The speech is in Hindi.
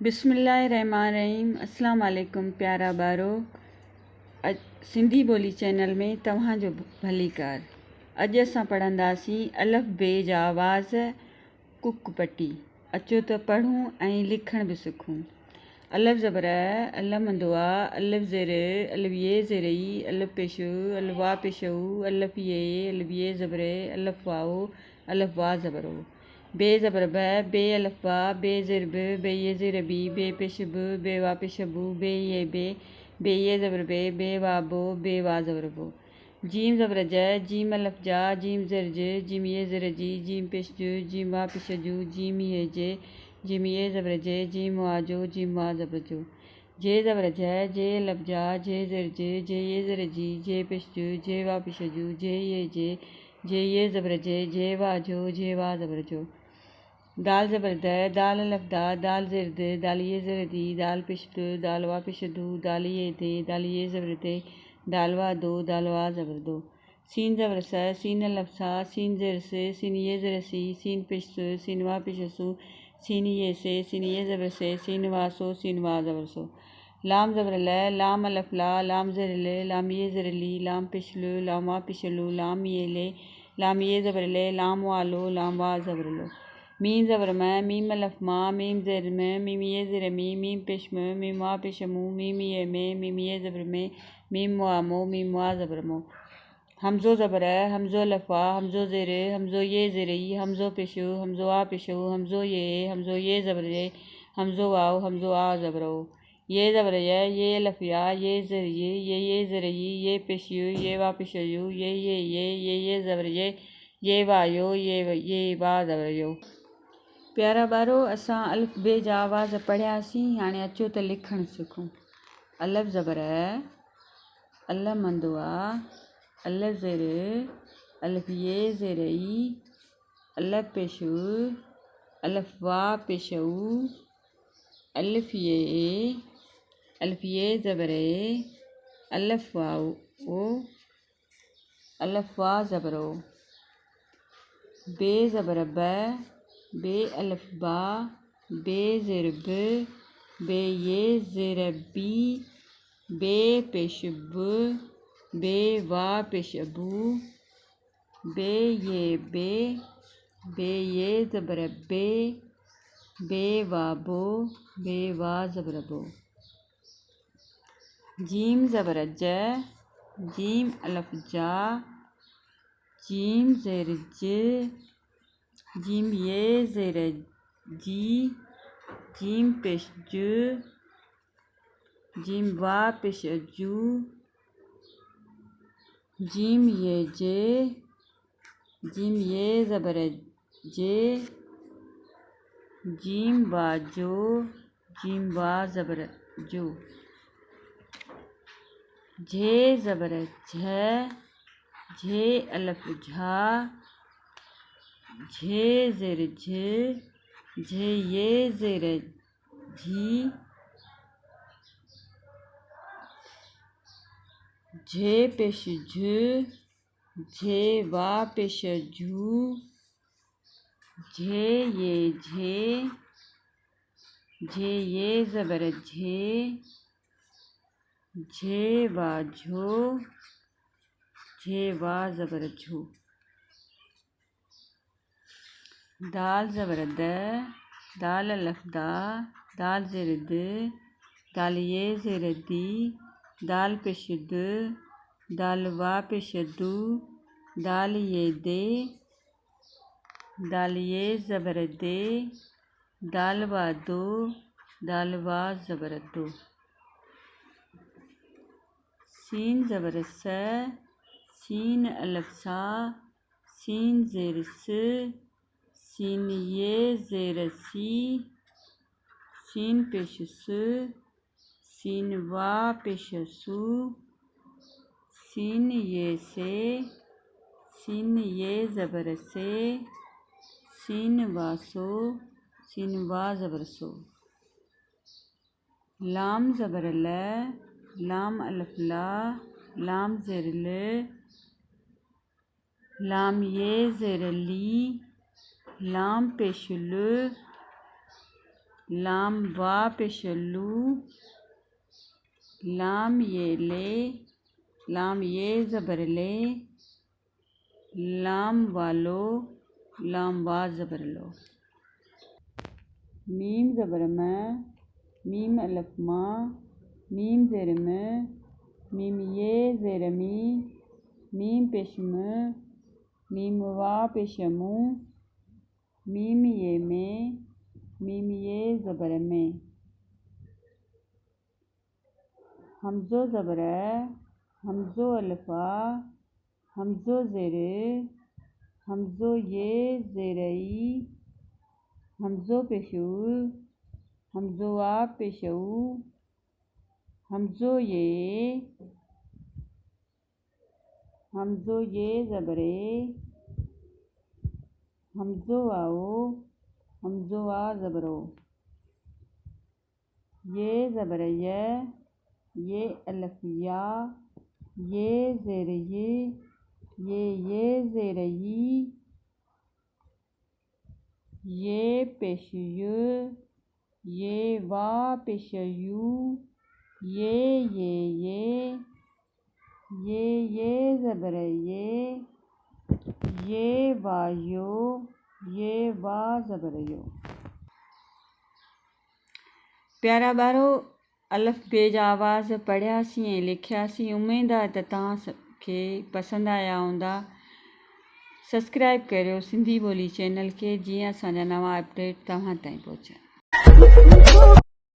बिस्मिल्लाहिर्रहमानिर्रहीम। अस्सलाम वालेकुम प्यारा बारो। सिंधी ॿोली चैनल में तव्हांजो भलीकार। अॼु असां पढ़ंदासीं अलफ़ बे जा आवाज़ कुक पटी। अचो त पढ़ूं ऐं लिखण बि सिखूं। अलफ़ ज़बर अल मंदुआ अलफ़ ज़ेर अलफ़ ये ज़ेरई अलफ़ पेशु अलफ़ वा पेशु अलफ़ ये ज़बर अलफ़ वाओ अलफ़ वा ज़बरो। बे ज़बर बे अलफ़ बा बे ज़ेर बे ये ज़ेर बी बे पेश बे वा पेश बे ये ज़बर बे वा बे वा ज़बर बो। जीम ज़बर जीम अलफ़ जा जीम ज़ेर जीम ये ज़ेर जी जीम पेश जीम वा पेश जीम ये ज़बर जीम वा जीम वा ज़बर जो। जे ज़बर जे अलफ़ जा जे ज़ेर जे ये ज़ेर जे पेश जे वा पेश जे ये ज़बर जे वा ज़बर जो। दाल ज़बर दाल अलफ़ दाल ज़ेर दाल ये ज़ेर दी दाल पेश दाल वा पेश दाल ये ज़बर दाल वा ज़बर दो। सीन ज़बर सीन अलफ़ सा सीन ज़ेर से सीन ये ज़ेर सी सीन पेश सीन वा पेश सीन ये ज़बर से सीन वा ज़बर सो। लाम ज़बर लाम अलफ़ लाम ज़ेर लाम ये ज़ेर ली लाम पेश लाम वा पेश लाम ये ज़बर लाम वा ज़बर लो। मीम ज़बर मीम अलफ़ मीम ज़ेर मीम ये ज़ेर मीम पेश मीम वा पेश मीम ये ज़बर मीम वा ज़बर मो। हमज़ो ज़बर हमज़ो अलफ़ हमज़ो ज़ेर हमज़ो ये ज़ेरई हमज़ो पेश हमज़ो वा पेश हमज़ो ये ज़बर हमज़ो आ ज़बरो। ये ज़बर ये अलफ़ ये ज़ेर ये ज़ेरई ये पेश ये वा पेश ये ज़बर ये वा ज़बर यो। प्यारा बारो, असां अलफ़ बे जा आवाज़ पढ़ियासीं। हाणे अचो त लिखणु सिखूं। अलफ़ ज़बर अल मंदुआ अलफ़ ज़ेर अलफ़ ये ज़ेरई अलफ़ पेशु अलफ़ वा पेशु अलफ़ ये ज़बर अलफ़ वाओ अलफ़ वा ज़बरो। बे ज़बर बे अलफ़ बा बे ज़ेर बे ये ज़ेर बी बे पेश बे वा पेश बे ये ज़बर बे वा ज़बर बो। जीम ज़बर जीम अलफ़ जा जीम ज़ेर जीम ये ज़ेर जी जीम पेश जीम वा पेश जीम ये ज़बर जे जीम वा ज़बर जो। झे ज़बर झे अलफ़ झा झे ज़ेर झे ये ज़ेर झी झे पेश झे वा पेश झे ये ज़बर झे वा ज़बर झो। दाल ज़बर दाल अलफ़ दाल ज़ेर दाल ये ज़ेर दी दाल पेश दाल वा पेश दाल ये ज़बर दाल वा ज़बर दो। सीन ज़बर सीन अलफ़ सा सीन ज़ेर सीन ये ज़ेर सी सीन पेश सीन वा पेश सीन ये ज़बर से सीन वा ज़बर सो। लाम ज़बर लाम अलफ़ लाम ज़ेर लाम ये ज़ेर ली लाम पेश लाम वा पेश लू, लाम ये ले, लाम ये ज़बर ले, लाम वालो, लाम वा ज़बर लो। मीम ज़बर म, मीम अलफ मा, मीम ज़ेर म, मीम ये ज़ेर मी, मीम पेश म, मीम वा पेश मू, मीम ये में, मीम ये ज़बर में। हमज़ो ज़बर, हमज़ो अल्फ़ा, हमज़ो ज़ेर, हमज़ो ये ज़ेरई, हमज़ो पेशू, हमज़ो आ पेशू, हमज़ो ये ज़बरे, हमज़ो आओ, हमज़ो आ ज़बरो। ये ज़बर ये अलफ या, ये ज़ेर ये ज़ेर ये पेश ये वा पेश यू, ये ज़बर ये वायो, ये वा ज़बर यो। प्यारा बारो अलफ बेज आवाज़ पढ़ियासीं ऐं लिखियासीं। उमेद आहे त तव्हांखे पसंदि आया हूंदा। सब्सक्राइब करियो सिंधी ॿोली चैनल खे, जीअं असांजा नवां अपडेट तव्हां ताईं पहुचनि।